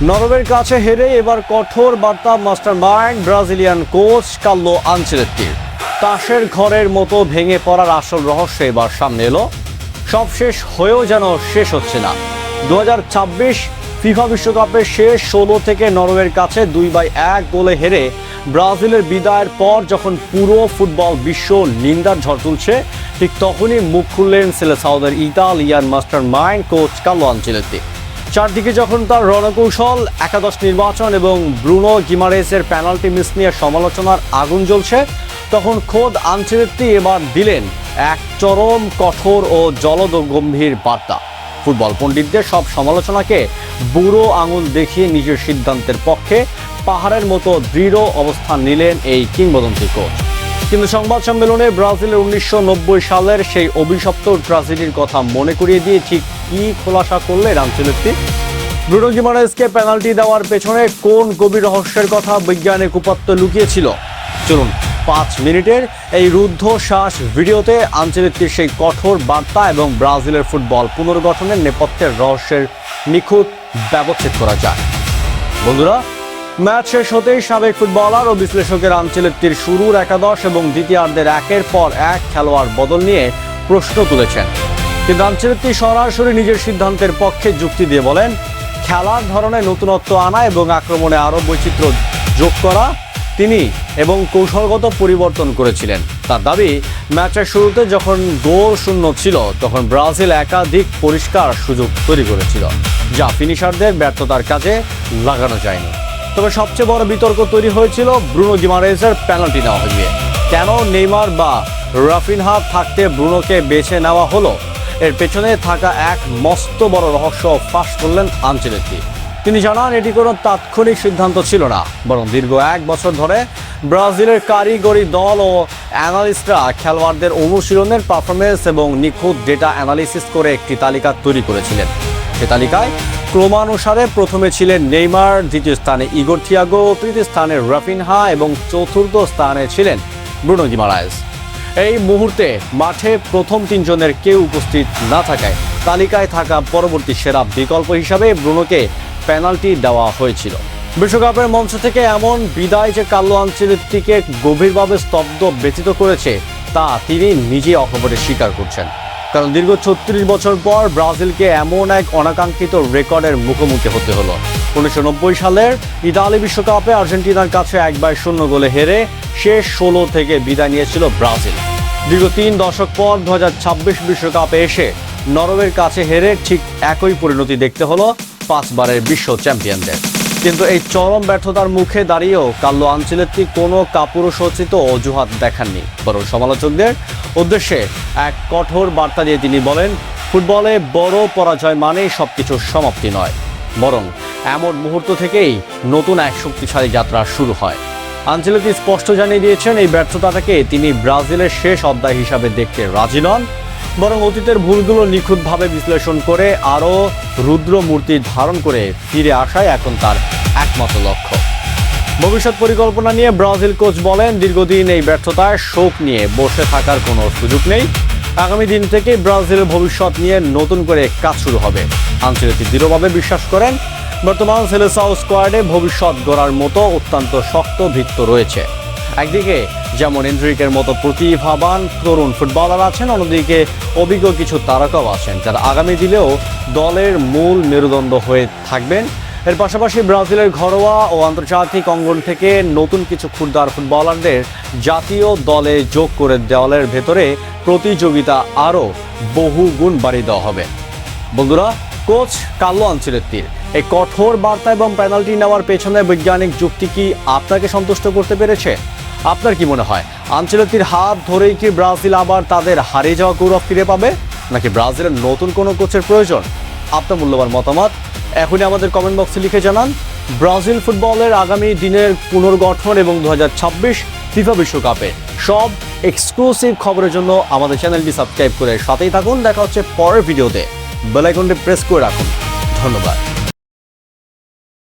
নরওয়ের কাছে হেরে এবার কঠোর বার্তা মাস্টারমাইন্ড ব্রাজিলিয়ান কোচ কার্লো আনচেলত্তির। তাসের ঘরের মতো ভেঙে পড়ার আসল রহস্য এবার সামনে এলো। সব শেষ হয়েও যেন শেষ হচ্ছে না। 2026 ফিফা বিশ্বকাপের শেষ 16 থেকে নরওয়ের কাছে 2-1 গোলে হেরে ব্রাজিলের বিদায়ের পর যখন পুরো ফুটবল বিশ্ব নিন্দার ঝড় তুলছে, ঠিক তখনই মুখ খুললেন সেলেসাওদের Italian mastermind coach Carlo Ancelotti. চারদিকে যখন তার রণকৌশল, একাদশ নির্বাচন এবং ব্রুনো গিমারেসের পেনাল্টি মিস নিয়ে সমালোচনার আগুন জ্বলছে, তখন খোদ আনচেলত্তি এবার দিলেন এক চরম কঠোর ও জলদ গম্ভীর বার্তা। ফুটবল পণ্ডিতদের সব সমালোচনাকে বুড়ো আঙুল দেখিয়ে নিজের সিদ্ধান্তের পক্ষে পাহাড়ের মতো দৃঢ় অবস্থান নিলেন এই কিংবদন্তি কোচ। কিন্তু সংবাদ সম্মেলনে ব্রাজিলের 1990 সালের সেই অভিশপ্ত ট্র্যাজেডির কথা মনে করিয়ে দিয়ে ঠিক কি খোলাসা করলেন আনচেলত্তি? ব্রুনো গিমারেসকে পেনাল্টি দেওয়ার পেছনে কোন গভীর রহস্যের কথা বৈজ্ঞানিক উপাত্ত লুকিয়েছিল? চলুন 5 মিনিটের এই রুদ্ধশ্বাস ভিডিওতে আনচেলত্তির সেই কঠোর বার্তা এবং ব্রাজিলের ফুটবল পুনর্গঠনের নেপথ্যের রহস্যের নিখুঁত ব্যবচ্ছেদ করা যায়। বন্ধুরা, ম্যাচ শেষ হতেই সাবেক ফুটবলার ও বিশ্লেষকের আনচেলত্তির শুরুর একাদশ এবং দ্বিতীয়ার্ধের একের পর এক খেলোয়াড় বদল নিয়ে প্রশ্ন তুলেছেন। কিন্তু আনচেলত্তি সরাসরি নিজের সিদ্ধান্তের পক্ষে যুক্তি দিয়ে বলেন, খেলার ধরনে নতুনত্ব আনা এবং আক্রমণে আরও বৈচিত্র্য যোগ করা তিনি এবং কৌশলগত পরিবর্তন করেছিলেন। তার দাবি, ম্যাচের শুরুতে যখন গোল শূন্য ছিল তখন ব্রাজিল একাধিক পরিষ্কার সুযোগ তৈরি করেছিল, যা ফিনিশারদের ব্যর্থতার কাজে লাগানো যায়নি। তবে সবচেয়ে বড় বিতর্ক তৈরি হয়েছিল ব্রুনো গিমারেসের পেনাল্টি নেওয়া হয়ে। কেন নেইমার বা রাফিনহা থাকতে ব্রুনোকে বেছে নেওয়া হলো? এর পেছনে থাকা এক মস্ত বড় রহস্য ফাঁস করলেন আনচেলত্তি। তিনি জানান, এটি কোনো তাৎক্ষণিক সিদ্ধান্ত ছিল না, বরং দীর্ঘ 1 বছর ধরে ব্রাজিলের কারিগরি দল ও অ্যানালিস্টরা খেলোয়াড়দের অনুশীলনের পারফরমেন্স এবং নিখুঁত ডেটা অ্যানালিসিস করে একটি তালিকা তৈরি করেছিলেন। সে তালিকায় ক্রমানুসারে প্রথমে ছিলেন নেইমার, দ্বিতীয় স্থানে ইগোর থিয়াগো, তৃতীয় স্থানে রাফিনহা এবং চতুর্থ স্থানে ছিলেন ব্রুনো গিমারেস। এই মুহূর্তে মাঠে প্রথম 3 জনের কেউ উপস্থিত না থাকায় তালিকায় থাকা পরবর্তী সেরা বিকল্প হিসাবে ব্রুনোকে পেনাল্টি দেওয়া হয়েছিল। বিশ্বকাপের মঞ্চ থেকে এমন বিদায় যে কার্লো আনচেলত্তিকে গভীরভাবে স্তব্ধ ব্যথিত করেছে, তা তিনি নিজে অকপটে স্বীকার করছেন। কারণ দীর্ঘ 36 বছর পর ব্রাজিলকে এমন এক অনাকাঙ্ক্ষিত রেকর্ডের মুখোমুখি হতে হলো। 1990 সালের ইতালি বিশ্বকাপে আর্জেন্টিনার কাছে 1-0 গোলে হেরে শেষ 16 থেকে বিদায় নিয়েছিল ব্রাজিল। দীর্ঘ 3 দশক পর 2026 বিশ্বকাপে এসে নরওয়ের কাছে হেরে ঠিক একই পরিণতি দেখতে হলো 5 বারের বিশ্ব চ্যাম্পিয়নদের। কিন্তু এই চরম ব্যর্থতার মুখে দাঁড়িয়েও কার্লো আনচেলত্তি কোনো কাপুরুষোচিত অজুহাত দেখাননি, বরং সমালোচকদের উদ্দেশ্যে এক কঠোর বার্তা দিয়ে তিনি বলেন, ফুটবলে বড় পরাজয় মানেই সবকিছুর সমাপ্তি নয়, বরং এমন মুহূর্ত থেকেই নতুন এক শক্তিশালী যাত্রা শুরু হয়। আনচেলত্তি স্পষ্ট জানিয়ে দিয়েছেন, এই ব্যর্থতাটাকে তিনি ব্রাজিলের শেষ অধ্যায় হিসাবে দেখতে রাজি নন, বরং অতীতের ভুলগুলো নিখুঁতভাবে বিশ্লেষণ করে আরও রুদ্র মূর্তি ধারণ করে ফিরে আসাই এখন তার একমাত্র লক্ষ্য। ভবিষ্যৎ পরিকল্পনা নিয়ে ব্রাজিল কোচ বলেন, দীর্ঘদিন এই ব্যর্থতায় শোক নিয়ে বসে থাকার কোনো সুযোগ নেই। আগামী দিন থেকে ব্রাজিলের ভবিষ্যৎ নিয়ে নতুন করে কাজ শুরু হবে। আনচেলত্তি দৃঢ়ভাবে বিশ্বাস করেন, বর্তমান সেলেসাও স্কোয়াডে ভবিষ্যৎ গড়ার মতো অত্যন্ত শক্ত ভিত্ত রয়েছে। একদিকে যেমন এন্ড্রিকের মতো প্রতিভাবান তরুণ ফুটবলার আছেন, অন্যদিকে অভিজ্ঞ কিছু তারকাও আছেন, যারা আগামী দিনেও দলের মূল মেরুদণ্ড হয়ে থাকবেন। এর পাশাপাশি ব্রাজিলের ঘরোয়া ও আন্তর্জাতিক অঙ্গন থেকে নতুন কিছু ক্ষুদ্র ফুটবলারদের জাতীয় দলে যোগ করে দলের ভেতরে প্রতিযোগিতা আরও বহু গুণ বাড়িয়ে দেওয়া হবে। বন্ধুরা, কোচ কার্লো আনচেলত্তির এই কঠোর বার্তা এবং পেনাল্টি নেওয়ার পেছনে বৈজ্ঞানিক যুক্তি কি আপনাকে সন্তুষ্ট করতে পেরেছে? আপনার কি মনে হয়, আনচেলত্তির হাত ধরেই কি ব্রাজিল আবার তাদের হারিয়ে যাওয়া গৌরব ফিরে পাবে, নাকি ব্রাজিলের নতুন কোনো কোচের প্রয়োজন? আপনার মূল্যবান মতামত এখনই আমাদের কমেন্ট বক্সে লিখে জানান। ব্রাজিল ফুটবলের আগামী দিনের পুনর্গঠন এবং 2026 ফিফা বিশ্বকাপে সব এক্সক্লুসিভ খবরের জন্য আমাদের চ্যানেলটি সাবস্ক্রাইব করে সাথেই থাকুন। দেখা হচ্ছে পরের ভিডিওতে। বেল আইকনটি প্রেস করে রাখুন। ধন্যবাদ।